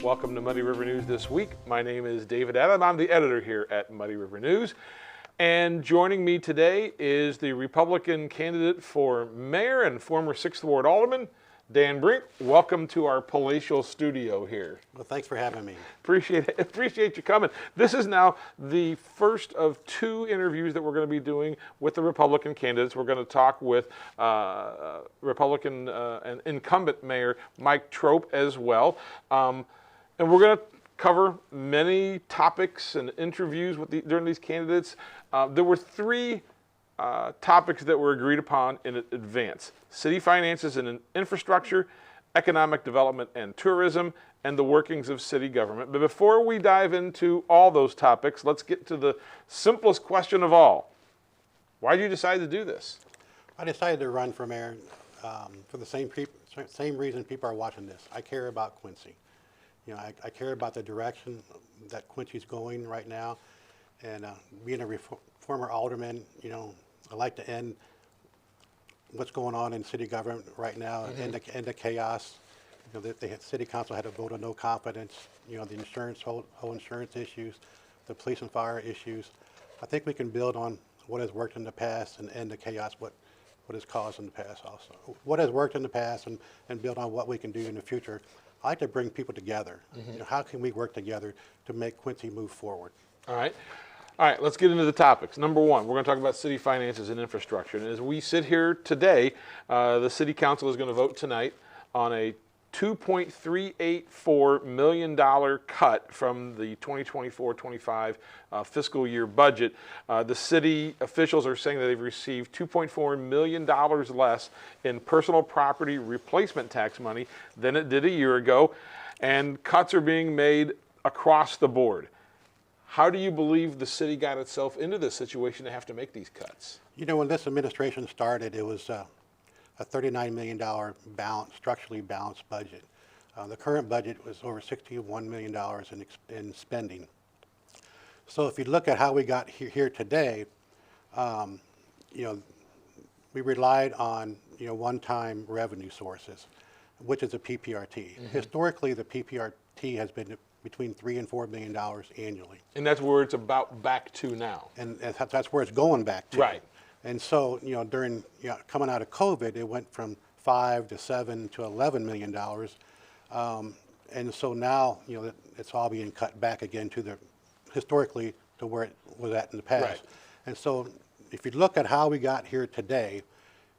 Welcome to Muddy River News this week. My name is David Adam. I'm the editor here at Muddy River News. And joining me today is the Republican candidate for mayor and former 6th Ward Alderman, Dan Brink. Welcome to our palatial studio here. Well, thanks for having me. Appreciate you coming. This is now the first of two interviews that we're going to be doing with the Republican candidates. We're going to talk with Republican and incumbent Mayor Mike Trope as well. And we're going to cover many topics and interviews during these candidates. There were three topics that were agreed upon in advance: city finances and infrastructure, economic development and tourism, and the workings of city government. But before we dive into all those topics, let's get to the simplest question of all. Why did you decide to do this? I decided to run for mayor for the same reason people are watching this. I care about Quincy. You know, I care about the direction that Quincy's going right now. And being a former alderman, you know, I like to end what's going on in city government right now, end the chaos. You know, the city council had a vote of no confidence. You know, the whole insurance issues, the police and fire issues. I think we can build on what has worked in the past and end the chaos, what has caused in the past also. What has worked in the past and build on what we can do in the future. I like to bring people together. You know, how can we work together to make Quincy move forward? All right, let's get into the topics. Number one, we're going to talk about city finances and infrastructure. And as we sit here today, the city council is going to vote tonight on a $2.384 million cut from the 2024-25 fiscal year budget. The city officials are saying that they've received $2.4 million less in personal property replacement tax money than it did a year ago, and cuts are being made across the board. How do you believe the city got itself into this situation to have to make these cuts? You know, when this administration started, it was a $39 million structurally balanced budget. The current budget was over $61 million in spending. So if you look at how we got here today, you know, we relied on, you know, one-time revenue sources, which is a PPRT. Historically, the PPRT has been between $3 and $4 million annually. And that's where it's about back to now. And that's where it's going back to. Right. And so, you know, coming out of COVID, it went from $5 to $7 to $11 million. And so now, you know, it's all being cut back again to historically to where it was at in the past. Right. And so if you look at how we got here today,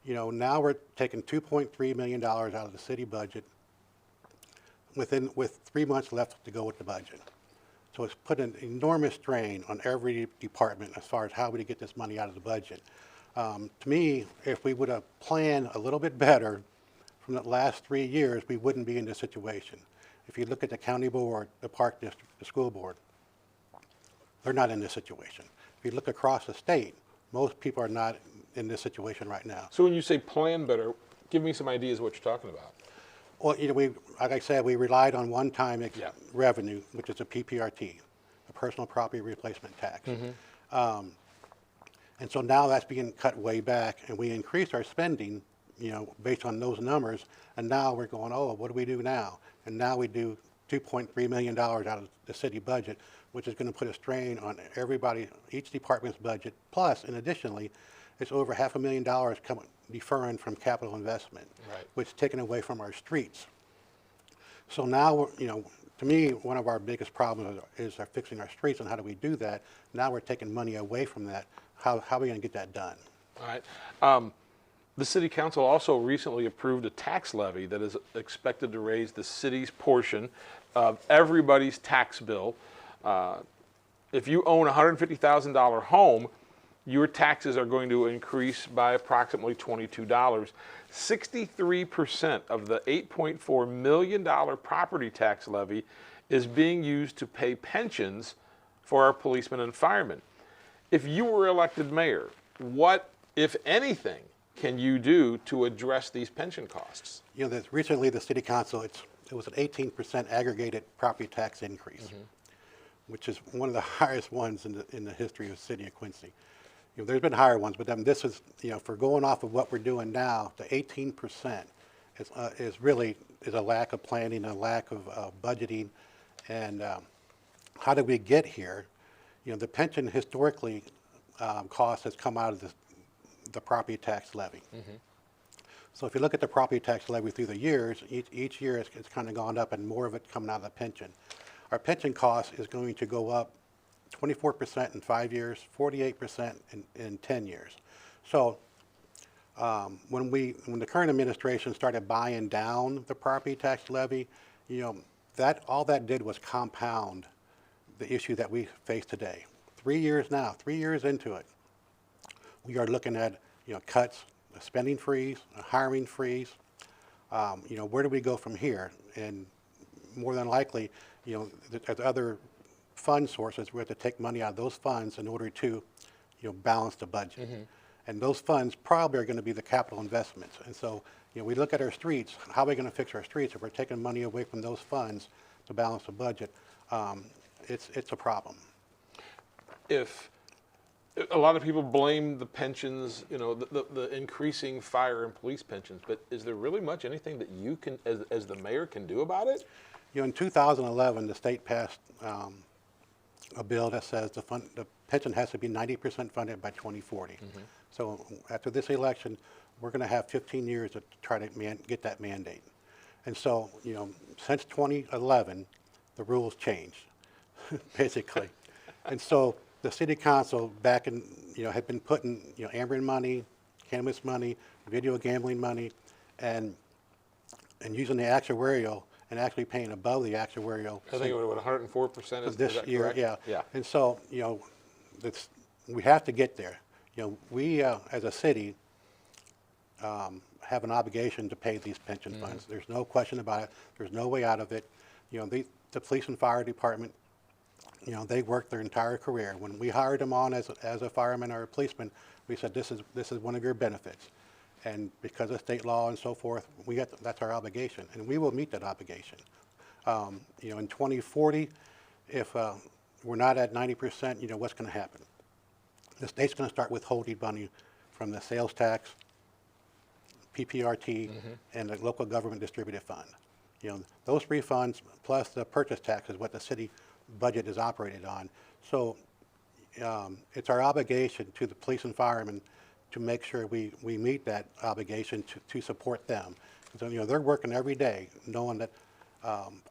you know, now we're taking $2.3 million out of the city budget with 3 months left to go with the budget. So it's put an enormous strain on every department as far as how we get this money out of the budget. To me, if we would have planned a little bit better from the last 3 years, we wouldn't be in this situation. If you look at the county board, the park district, the school board, they're not in this situation. If you look across the state, most people are not in this situation right now. So when you say plan better, give me some ideas of what you're talking about. Well, you know, like I said, we relied on one-time revenue, which is a PPRT, a personal property replacement tax. And so now that's being cut way back, and we increased our spending, you know, based on those numbers, and now we're going, oh, what do we do now? And now we do $2.3 million out of the city budget, which is going to put a strain on everybody, each department's budget. Plus, and additionally, it's over $500,000 deferring from capital investment, which is taken away from our streets. So now, you know, to me, one of our biggest problems is fixing our streets, and how do we do that? Now we're taking money away from that. How are we going to get that done? All right. The city council also recently approved a tax levy that is expected to raise the city's portion of everybody's tax bill. If you own a $150,000 home, your taxes are going to increase by approximately $22. 63% of the $8.4 million property tax levy is being used to pay pensions for our policemen and firemen. If you were elected mayor, what, if anything, can you do to address these pension costs? You know, recently the city council, it was an 18% aggregated property tax increase, which is one of the highest ones in the history of the city of Quincy. You know, there's been higher ones, but then this is, you know, for going off of what we're doing now, the 18% is really a lack of planning, a lack of budgeting. And how did we get here? The pension historically cost has come out of the property tax levy. So if you look at the property tax levy through the years, each year it's kind of gone up and more of it coming out of the pension. Our pension cost is going to go up 24% in 5 years, 48% in 10 years. So when the current administration started buying down the property tax levy, all that did was compound the issue that we face today. 3 years now, 3 years into it, we are looking at cuts, a spending freeze, a hiring freeze. Where do we go from here? And more than likely, there's other fund sources. We have to take money out of those funds in order to balance the budget. And those funds probably are going to be the capital investments. And so we look at our streets. How are we going to fix our streets if we're taking money away from those funds to balance the budget? It's a problem. If a lot of people blame the pensions, the increasing fire and police pensions, but is there really much anything that you can, as the mayor, can do about it? In 2011, the state passed a bill that says the pension has to be 90% funded by 2040. So after this election, we're going to have 15 years to try to get that mandate. And so, since 2011, the rules changed, basically. And so the city council back in, had been putting, Ameren money, cannabis money, video gambling money, and using the actuarial and actually paying above the actuarial. I think it was 104% is this that year, correct? yeah. Yeah. And so, we have to get there. We as a city have an obligation to pay these pension funds. There's no question about it. There's no way out of it. The police and fire department, they worked their entire career. When we hired them on as a fireman or a policeman, we said this is one of your benefits. And because of state law and so forth, that's our obligation, and we will meet that obligation. In 2040, if we're not at 90%, what's going to happen? The state's going to start withholding money from the sales tax, PPRT, and the local government distributed fund. Those three funds plus the purchase tax is what the city budget is operated on. So it's our obligation to the police and firemen to make sure we meet that obligation to support them. So, they're working every day knowing that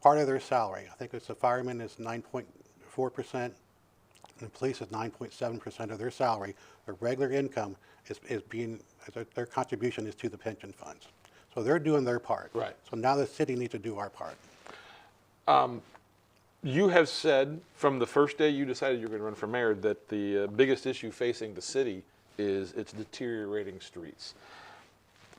part of their salary, I think it's the firemen is 9.4%, and the police is 9.7% of their salary. Their regular income their contribution is to the pension funds. So they're doing their part. Right. So now the city needs to do our part. You have said from the first day you decided you were going to run for mayor that the biggest issue facing the city is its deteriorating streets.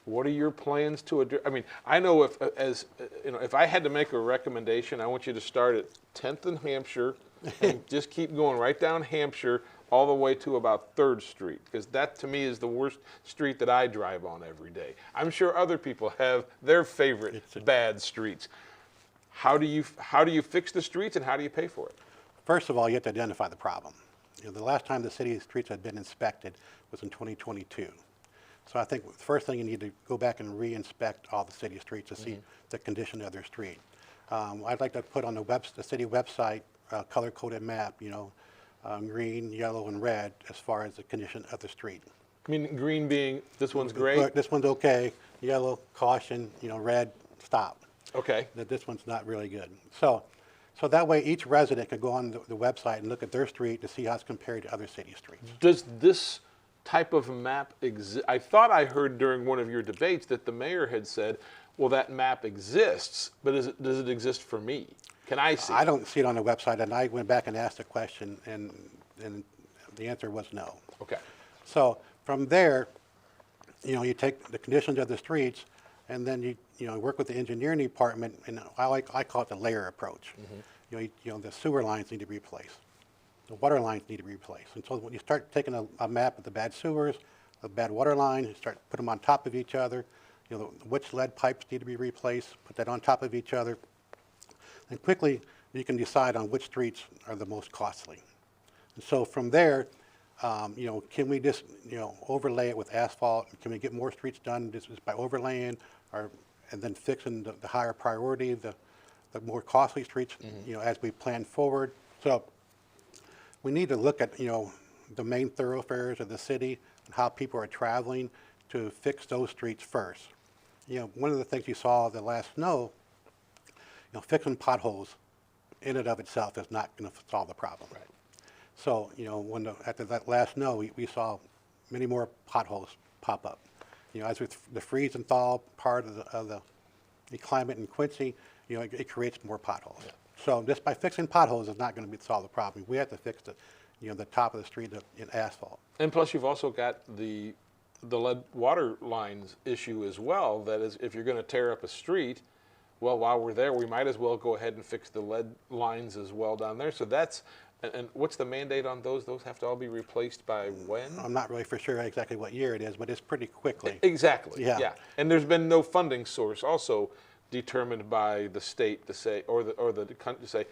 What are your plans to address? I mean, I know if I had to make a recommendation, I want you to start at 10th and Hampshire and just keep going right down Hampshire all the way to about 3rd Street, because that to me is the worst street that I drive on every day. I'm sure other people have their favorite bad streets. How do you fix the streets, and how do you pay for it? First of all, you have to identify the problem. The last time the city's streets had been inspected was in 2022. So I think the first thing you need to go back and re-inspect all the city streets to see the condition of their street. I'd like to put on the city website a color-coded map, green, yellow, and red as far as the condition of the street. I mean, green being this one's great. This one's okay. Yellow, caution. Red, stop. Okay. That this one's not really good. So that way each resident can go on the website and look at their street to see how it's compared to other city streets. Does this type of map exist? I thought I heard during one of your debates that the mayor had said, well, that map exists, but does it exist for me? Can I see it? I don't see it on the website, and I went back and asked the question, and the answer was no. Okay. So from there, you take the conditions of the streets, and then you work with the engineering department, and I call it the layer approach. The sewer lines need to be replaced. The water lines need to be replaced. And so when you start taking a map of the bad sewers, the bad water lines, you start put them on top of each other. Which lead pipes need to be replaced, put that on top of each other. And quickly, you can decide on which streets are the most costly. And so from there, can we just, overlay it with asphalt? Can we get more streets done just by overlaying and then fixing the higher priority, the the more costly streets, you know, as we plan forward. So we need to look at, you know, the main thoroughfares of the city and how people are traveling to fix those streets first. You know, one of the things you saw the last snow, you know, fixing potholes in and of itself is not going to solve the problem. Right. So, you know, after that last snow, we saw many more potholes pop up. You know, as with the freeze and thaw part of the climate in Quincy, you know, it creates more potholes. Yeah. So just by fixing potholes is not going to solve the problem. We have to fix you know, the top of the street in asphalt. And plus, you've also got the lead water lines issue as well. That is, if you're going to tear up a street, well, while we're there, we might as well go ahead and fix the lead lines as well down there. So that's, and what's the mandate on those? Those have to all be replaced by when? I'm not really for sure exactly what year it is, but it's pretty quickly. Exactly. Yeah. And there's been no funding source also determined by the state to say, or the country to say,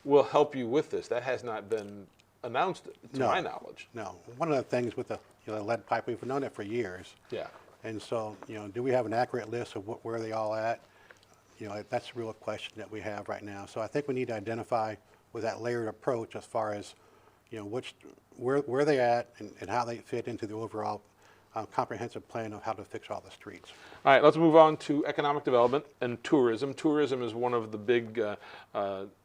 we'll help you with this. That has not been announced to my knowledge. No. One of the things with the, you know, lead pipe, we've known it for years. Yeah. And so, you know, do we have an accurate list of where they all at? You know, that's a real question that we have right now. So I think we need to identify with that layered approach as far as, you know, where they at and how they fit into the overall comprehensive plan of how to fix all the streets. All right, let's move on to economic development and tourism. Tourism is one of the big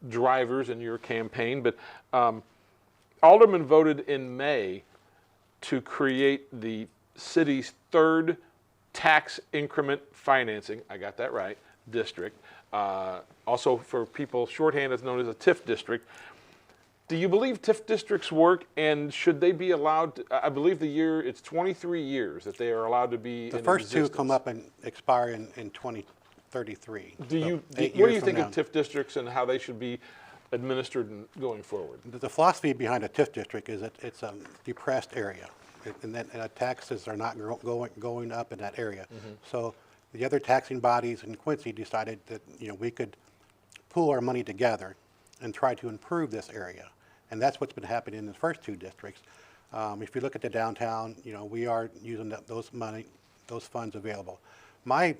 drivers in your campaign, but Aldermen voted in May to create the city's third tax increment financing, I got that right, district. Also for people shorthand, it's known as a TIF district. Do you believe TIF districts work, and should they be allowed to, I believe it's 23 years that they are allowed to be The in first existence. two come up and expire in 2033. What so do 8 you years think from of TIF districts and how they should be administered going forward? The philosophy behind a TIF district is that it's a depressed area, and taxes are not going up in that area. So the other taxing bodies in Quincy decided that, you know, we could pool our money together and try to improve this area. And that's what's been happening in the first two districts. If you look at the downtown, you know, we are using those funds available. My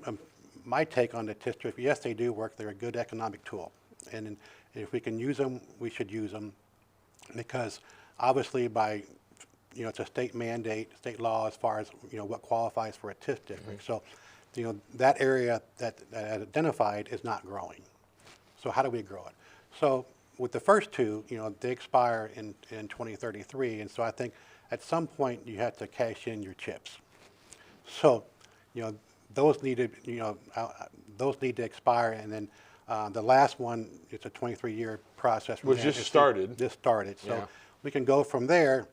take on the TIF district, yes, they do work. They're a good economic tool. And if we can use them, we should use them, because obviously you know, it's a state mandate, state law as far as, you know, what qualifies for a TIF district. So, you know, that area that identified is not growing. So how do we grow it? So with the first two, you know, they expire in 2033, and so I think at some point you have to cash in your chips. So, you know, those need to expire, and then the last one, it's a 23-year process. Was just started. Just started. So yeah. We can go from there.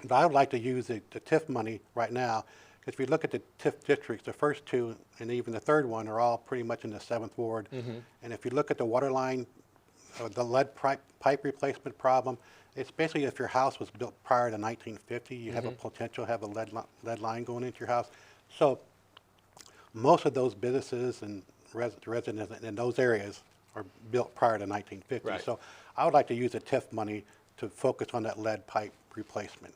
But I would like to use the TIF money right now, because if you look at the TIF districts, the first two and even the third one are all pretty much in the 7th Ward. And if you look at the water line, the lead pipe replacement problem, it's basically if your house was built prior to 1950, you have a potential to have a lead line going into your house. So most of those businesses and residents in those areas are built prior to 1950. Right. So I would like to use the TIF money to focus on that lead pipe replacement.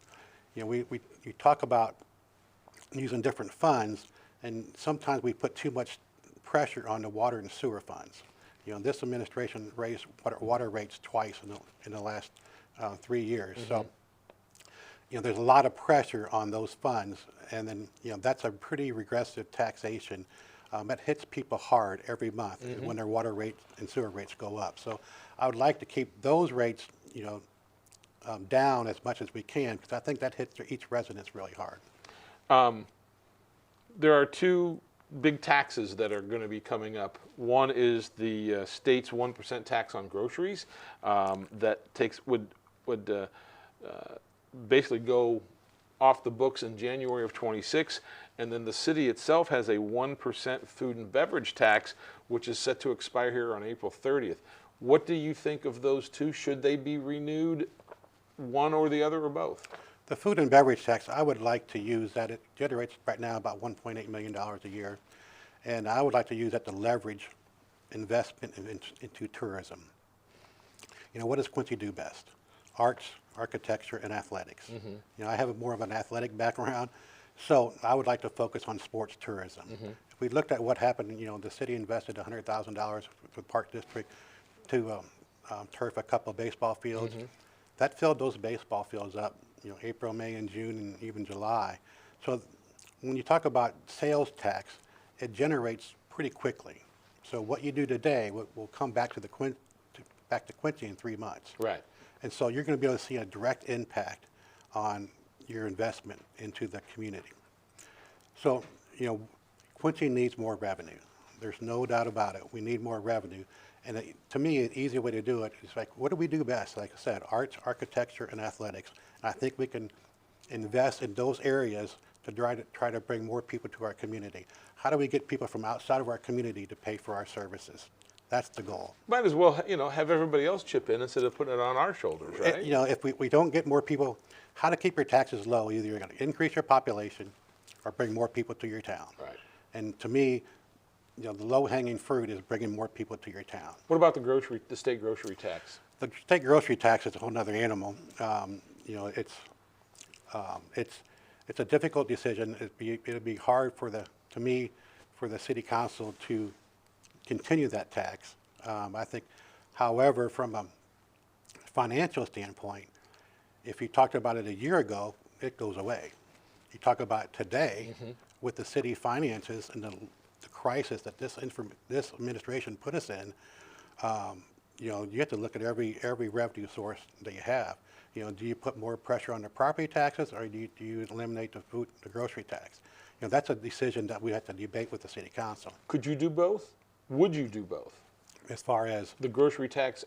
You know, we talk about using different funds, and sometimes we put too much pressure on the water and sewer funds. You know, this administration raised water rates twice in the last 3 years. So, you know, there's a lot of pressure on those funds, and then, you know, that's a pretty regressive taxation that hits people hard every month when their water rates and sewer rates go up. So I would like to keep those rates, you know, down as much as we can, because I think that hits each resident really hard. There are two big taxes that are going to be coming up. One is the state's 1% tax on groceries that would basically go off the books in January of 26, and then the city itself has a 1% food and beverage tax, which is set to expire here on April 30th. What do you think of those two? Should they be renewed, one or the other, or both? The food and beverage tax, I would like to use that. It generates right now about $1.8 million a year. And I would like to use that to leverage investment into tourism. You know, what does Quincy do best? Arts, architecture, and athletics. You know, I have more of an athletic background, So I would like to focus on sports tourism. If we looked at what happened, the city invested $100,000 for the Park District to turf a couple of baseball fields. That filled those baseball fields up, April, May, and June, and even July. So when you talk about sales tax, it generates pretty quickly. So what you do today will come back to back to Quincy in 3 months. Right. And so you're going to be able to see a direct impact on your investment into the community. So, Quincy needs more revenue. There's no doubt about it. We need more revenue. And to me, an easy way to do it is like, what do we do best? Like I said, arts, architecture, and athletics. And I think we can invest in those areas to try to bring more people to our community. How do we get people from outside of our community to pay for our services? That's the goal. Might as well, have everybody else chip in instead of putting it on our shoulders, right? If we don't get more people, how to keep your taxes low, either you're going to increase your population or bring more people to your town. Right. And to me, the low-hanging fruit is bringing more people to your town. What about the state grocery tax? The state grocery tax is a whole other animal. It's a difficult decision. It'd be hard for the city council to continue that tax. I think, however, from a financial standpoint, if you talked about it a year ago, it goes away. You talk about today, with the city finances and the crisis that this administration put us in, you have to look at every revenue source that you have. Do you put more pressure on the property taxes, or do you eliminate the grocery tax? That's a decision that we have to debate with the city council. Could you do both? Would you do both? As far as the grocery tax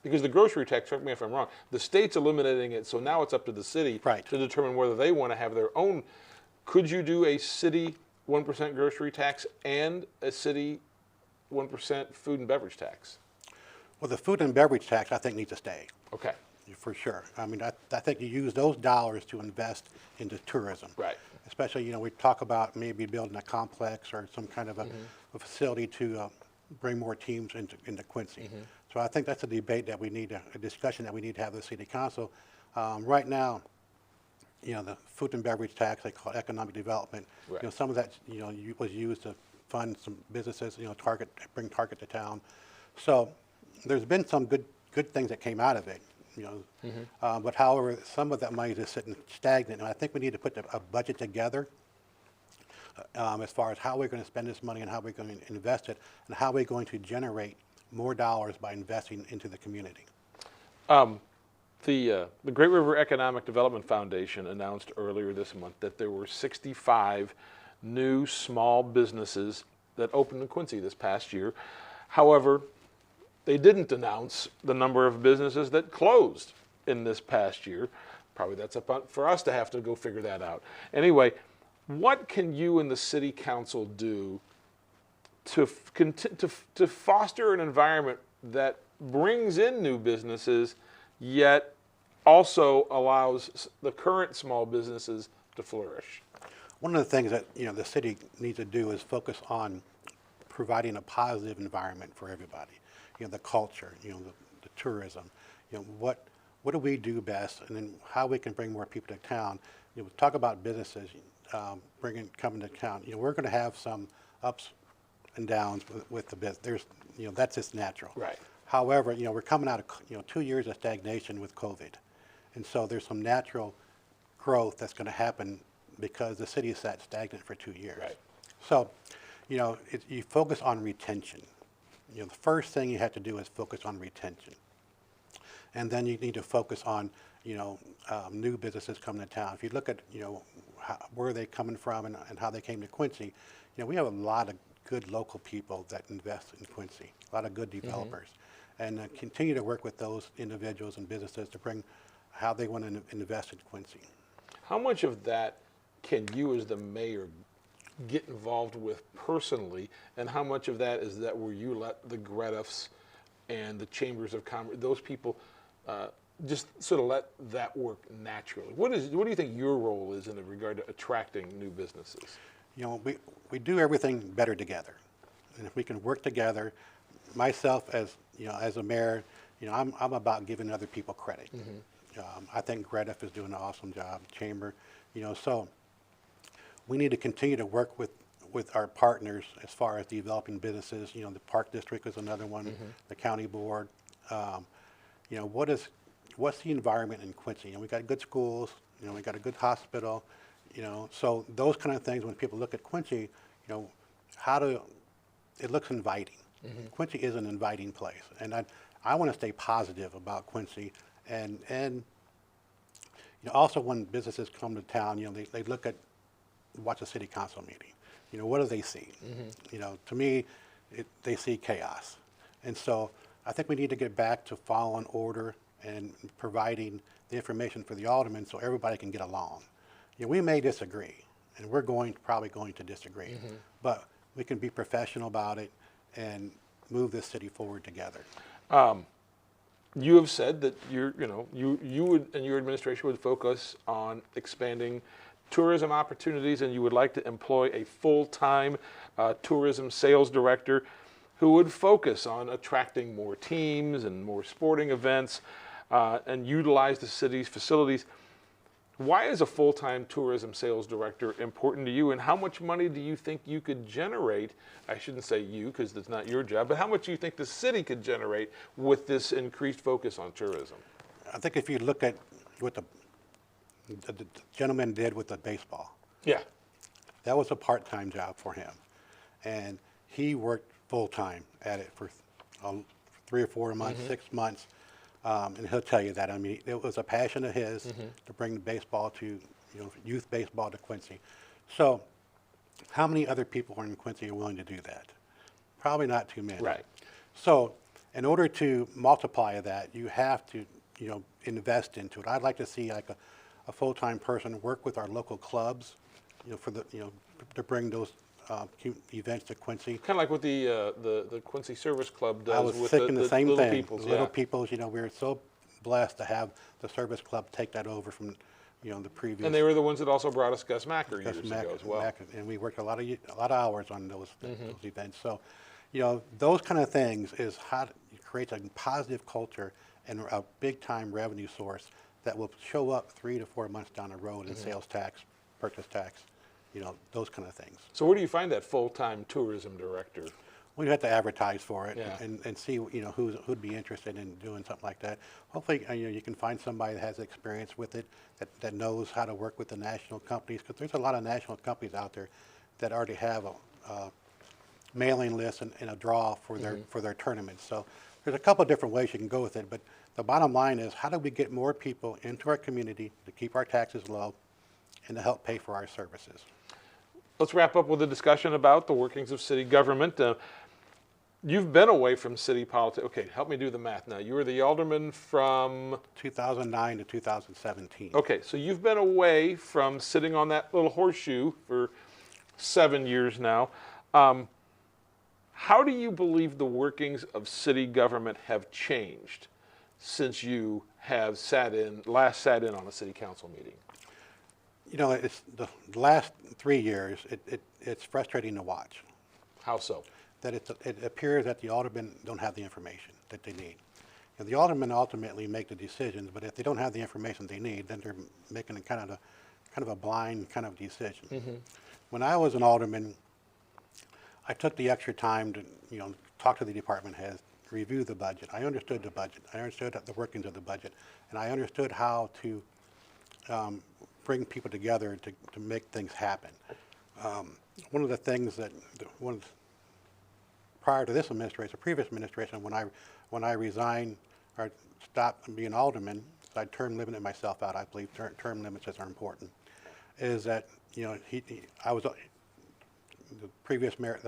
because the grocery tax, correct me if I'm wrong, the state's eliminating it, so now it's up to the city to determine whether they want to have their own. Could you do a city 1% grocery tax and a city 1% food and beverage tax? Well, the food and beverage tax, I think, needs to stay. Okay. For sure. I mean, I think you use those dollars to invest into tourism. Right. Especially, we talk about maybe building a complex or some kind of a facility to bring more teams into Quincy. So I think that's a debate that we need, a discussion that we need to have with the city council. Right now, the food and beverage tax, they call it economic development. Right. Some of that, was used to fund some businesses, bring Target to town. So there's been some good things that came out of it. But however, some of that money is just sitting stagnant, and I think we need to put a budget together as far as how we're going to spend this money and how we're going to invest it, and how we're going to generate more dollars by investing into the community. The Great River Economic Development Foundation announced earlier this month that there were 65 new small businesses that opened in Quincy this past year. However, they didn't announce the number of businesses that closed in this past year. Probably that's up for us to have to go figure that out. Anyway, what can you and the city council do to foster an environment that brings in new businesses, yet also allows the current small businesses to flourish? One of the things that the city needs to do is focus on providing a positive environment for everybody. The culture, the tourism, what do we do best, and then how we can bring more people to town. We talk about businesses coming to town. We're going to have some ups and downs with the business. That's just natural. Right. However, we're coming out of 2 years of stagnation with COVID, and so there's some natural growth that's going to happen because the city sat stagnant for 2 years. Right. So, you focus on retention. The first thing you have to do is focus on retention. And then you need to focus on, new businesses coming to town. If you look at, where they're coming from and how they came to Quincy, we have a lot of good local people that invest in Quincy, a lot of good developers. And continue to work with those individuals and businesses to bring how they want to invest in Quincy. How much of that can you as the mayor get involved with personally, and how much of that is that where you let the Gretiffs and the chambers of commerce, those people, just sort of let that work naturally? What do you think your role is in regard to attracting new businesses? We do everything better together, and if we can work together, myself as as a mayor, I'm about giving other people credit. I think Gretiff is doing an awesome job, chamber, so we need to continue to work with our partners as far as developing businesses. You know, the Park District is another one, the county board. You know, what's the environment in Quincy? You know, we got good schools, you know, we got a good hospital, you know, so those kind of things, when people look at Quincy, you know, it looks inviting. Quincy is an inviting place, and I want to stay positive about Quincy, and you know, also when businesses come to town, you know, they watch a city council meeting. You know, what do they see? You know, to me, they see chaos, and so I think we need to get back to following order and providing the information for the aldermen so everybody can get along. You know, we may disagree, and we're probably going to disagree, but we can be professional about it and move this city forward together. You have said that you would, and your administration would focus on expanding tourism opportunities, and you would like to employ a full-time tourism sales director who would focus on attracting more teams and more sporting events and utilize the city's facilities. Why is a full-time tourism sales director important to you, and how much money do you think you could generate? I shouldn't say you because it's not your job, but how much do you think the city could generate with this increased focus on tourism? I think if you look at what the gentleman did with the baseball, Yeah. that was a part-time job for him, and he worked full-time at it for 3 or 4 months, 6 months. And he'll tell you that. I mean, it was a passion of his to bring baseball to, you know, youth baseball to Quincy. So how many other people in Quincy are willing to do that? Probably not too many. Right. So in order to multiply that, you have to, you know, invest into it. I'd like to see like a full-time person work with our local clubs, you know, to bring those events to Quincy. Kind of like what the Quincy Service Club does. I was with thinking the same Little thing. Peoples, The Little Peoples, you know, we were so blessed to have the Service Club take that over from, you know, the previous. And they were the ones that also brought us Gus Macker years Gus Mack- ago as well. Mack, and we worked a lot of hours on those events. So, you know, those kind of things is how to create a positive culture and a big-time revenue source that will show up 3 to 4 months down the road in sales tax, purchase tax, you know, those kind of things. So where do you find that full-time tourism director? We have to advertise for it Yeah. and see, you know, who'd be interested in doing something like that. Hopefully, you know, you can find somebody that has experience with it, that knows how to work with the national companies, because there's a lot of national companies out there that already have a mailing list and a draw for their tournaments. So there's a couple of different ways you can go with it, but the bottom line is, how do we get more people into our community to keep our taxes low and to help pay for our services? Let's wrap up with a discussion about the workings of city government. You've been away from city politics. Okay, help me do the math now. You were the alderman from 2009 to 2017. Okay, so you've been away from sitting on that little horseshoe for 7 years now. How do you believe the workings of city government have changed since you have last sat in on a city council meeting? You know, it's the last 3 years, it's frustrating to watch. How so? That it appears that the aldermen don't have the information that they need. And the aldermen ultimately make the decisions, but if they don't have the information they need, then they're making a kind of a blind kind of decision. When I was an alderman, I took the extra time to, you know, talk to the department heads, review the budget. I understood the budget. I understood the workings of the budget, and I understood how to bring people together to make things happen. One of the things that prior to this administration, the previous administration, when I resigned or stopped being alderman, I term limited myself out. I believe term limits are important. Is that, you know, I was the previous mayor,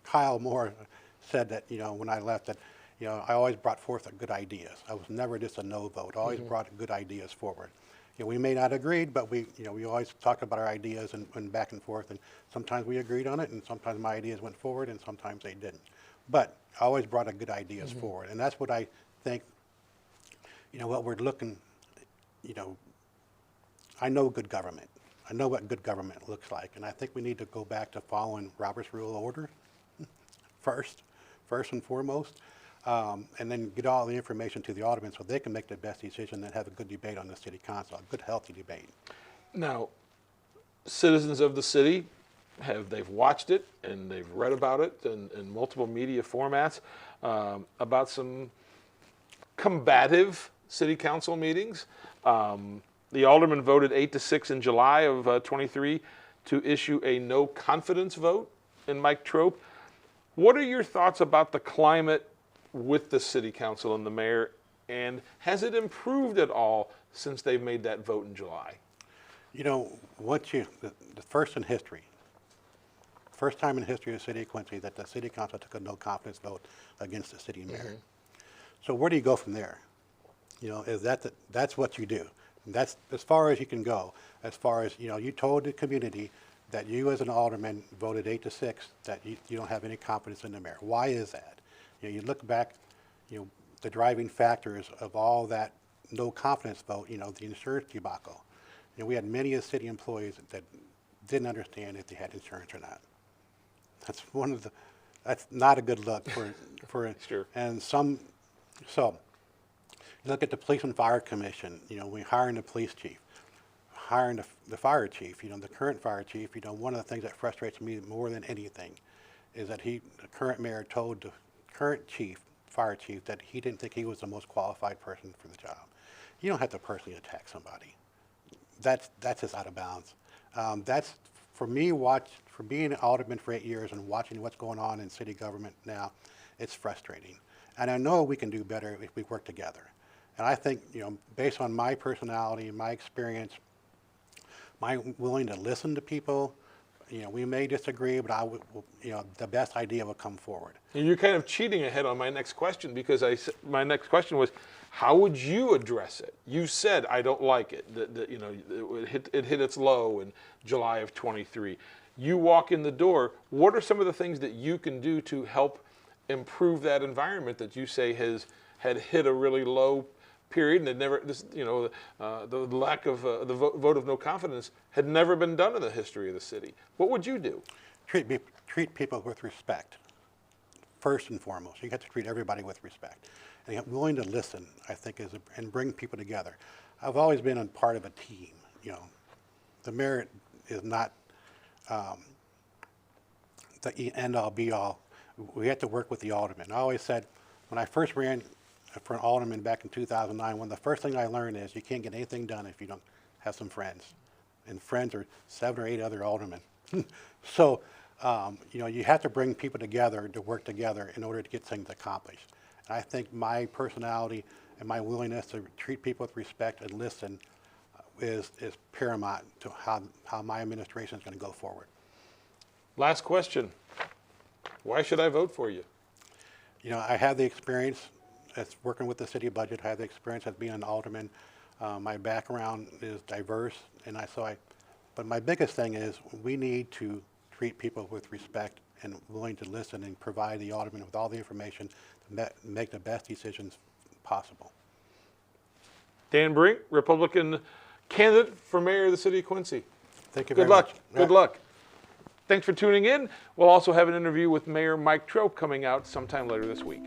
Kyle Moore, said that, you know, when I left, that, you know, I always brought forth good ideas. I was never just a no vote. I always brought good ideas forward. You know, we may not agree, but we always talked about our ideas and back and forth, and sometimes we agreed on it, and sometimes my ideas went forward, and sometimes they didn't. But I always brought good ideas forward, and that's what I think, you know, what we're looking, you know, I know good government. I know what good government looks like, and I think we need to go back to following Robert's Rule of Order first and foremost. And then get all the information to the aldermen so they can make the best decision and have a good debate on the city council, a good, healthy debate. Now, citizens of the city they've watched it and they've read about it in multiple media formats about some combative city council meetings. The aldermen voted 8-6 in July of 23 to issue a no confidence vote in Mike Trope. What are your thoughts about the climate with the city council and the mayor, and has it improved at all since they've made that vote in July? You know, the first in history, first time in history of the city of Quincy that the city council took a no confidence vote against the city mayor. So where do you go from there? You know, that's what you do. That's as far as you can go. As far as, you know, you told the community that you as an alderman voted 8-6, that you don't have any confidence in the mayor. Why is that? You know, you look back, you know, the driving factors of all that no confidence vote, you know, the insurance debacle. You know, we had many of the city employees that didn't understand if they had insurance or not. That's not a good look for Sure. And so you look at the police and fire commission, you know, we hiring the police chief, hiring the fire chief, you know, the current fire chief, you know, one of the things that frustrates me more than anything is that the current mayor told the current fire chief, that he didn't think he was the most qualified person for the job. You don't have to personally attack somebody. That's just out of bounds. That's, for me, for being an alderman for 8 years and watching what's going on in city government now, it's frustrating. And I know we can do better if we work together. And I think, you know, based on my personality and my experience, I'm willing to listen to people. You know, we may disagree, but you know, the best idea will come forward. And you're kind of cheating ahead on my next question, because my next question was, how would you address it? You said, I don't like it. You know, it hit its low in July of 23. You walk in the door. What are some of the things that you can do to help improve that environment that you say had hit a really low period, and the lack of the vote of no confidence had never been done in the history of the city? What would you do? Treat people with respect, first and foremost. You have to treat everybody with respect. And you're willing to listen, I think, and bring people together. I've always been a part of a team. You know, the mayor is not the end-all, be-all. We have to work with the aldermen. I always said, when I first ran for an alderman back in 2009, one of the first things I learned is you can't get anything done if you don't have some friends. And friends are 7 or 8 other aldermen. So, you know, you have to bring people together to work together in order to get things accomplished. And I think my personality and my willingness to treat people with respect and listen is paramount to how my administration is going to go forward. Last question. Why should I vote for you? You know, I have the experience as working with the city budget. I have the experience as being an alderman. My background is diverse, and but my biggest thing is we need to treat people with respect and willing to listen and provide the alderman with all the information to make the best decisions possible. Dan Brink, Republican candidate for mayor of the city of Quincy. Thank you very very much. Good luck. Good luck. Thanks for tuning in. We'll also have an interview with Mayor Mike Trope coming out sometime later this week.